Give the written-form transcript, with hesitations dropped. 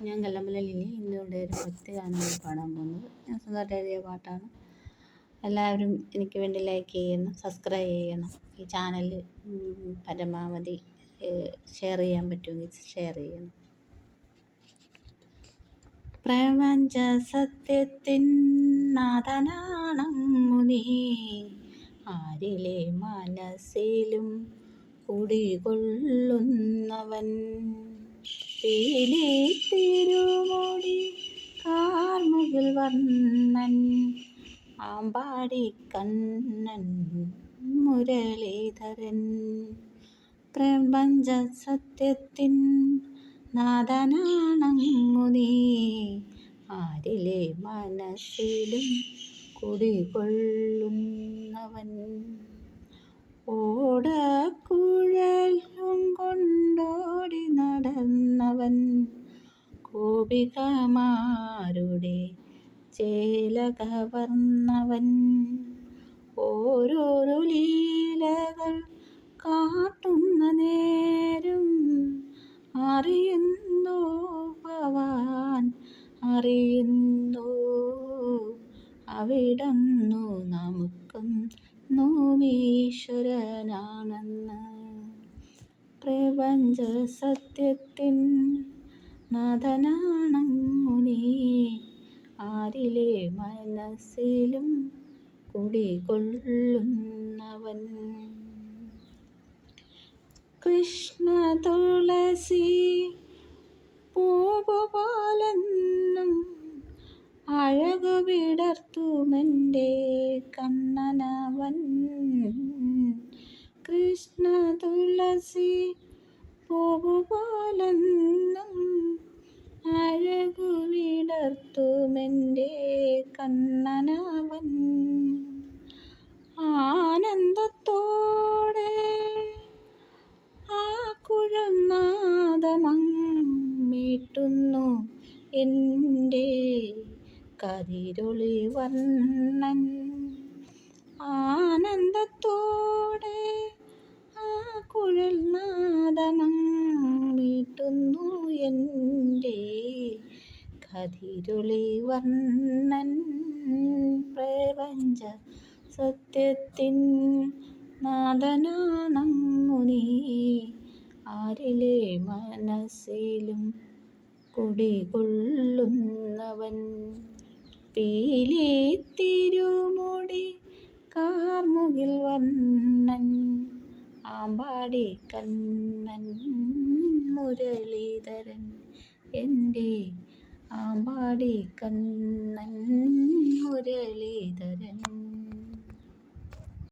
ഞാൻ കല്ലമ്പല ലിലി. ഇന്നിവിടെ ഒരു ഭക്തിഗാനമാണ് പാടാൻ പോകുന്നത്. ഞാൻ സ്വന്തമായിട്ട് എഴുതിയ പാട്ടാണ്. എല്ലാവരും എനിക്ക് വേണ്ടി ലൈക്ക് ചെയ്യണം, സബ്സ്ക്രൈബ് ചെയ്യണം. ഈ ചാനൽ പരമാവധി ഷെയർ ചെയ്യാൻ പറ്റുമെങ്കിൽ ഷെയർ ചെയ്യണം. പ്രപഞ്ച സത്യത്തിൻ നാഥനാണങ്ങു നീ, ആരിലെ മനസ്സിലും കുടികൊള്ളുന്നവൻ. പീലി തിരുമുടി കാർമുകിൽ വർണ്ണൻ, ആമ്പാടി കണ്ണൻ മുരളീധരൻ. പ്രപഞ്ച സത്യത്തിൻ നാഥനാണങ്ങു നീ, ആരിലെ മനസ്സിലും കുടികൊള്ളുന്നവൻ. ഓടക്കുഴലും കൊണ്ടോടി നടന്നവൻ, ഗോപികമാരുടെ ചേല കവർന്നവൻ. ഓരോരോ ലീലകൾ കാട്ടുന്ന നേരം അറിയുന്നു ഭവാൻ, അറിയുന്നു അവിടുന്നു നമുക്കും ഈശ്വരനാണെന്ന്. പ്രപഞ്ച സത്യത്തിൻ നാഥനാണങ്ങു നീ, ആരിലെ മനസ്സിലും കുടികൊള്ളുന്നവൻ. കൃഷ്ണ തുളസി പൂവുപോലെന്നും അഴകു വിടർത്തുമെൻ്റെ കണ്ണനവൻ. കൃഷ്ണ തുളസി പൂവുപോലെന്നും അഴകു വിടർത്തുമെൻ്റെ കണ്ണനവൻ. ആനന്ദത്തോടെ ആ കുഴൽനാദമീട്ടുന്നു എൻ്റെ കതിരൊളി വർണ്ണൻ. ആനന്ദത്തോടെ ആ കുഴൽനാദമീട്ടുന്നു എൻ്റെ കതിരൊളി വർണ്ണൻ. പ്രപഞ്ച സത്യത്തിൻ നാഥനാണങ്ങു നീ, ആരിലെ മനസ്സിലും കുടികൊള്ളുന്നവൻ. പീലി തിരുമുടി കാർമുകിൽ വർണ്ണൻ, ആമ്പാടി കണ്ണൻ മുരളീധരൻ. എൻ്റെ ആമ്പാടി കണ്ണൻ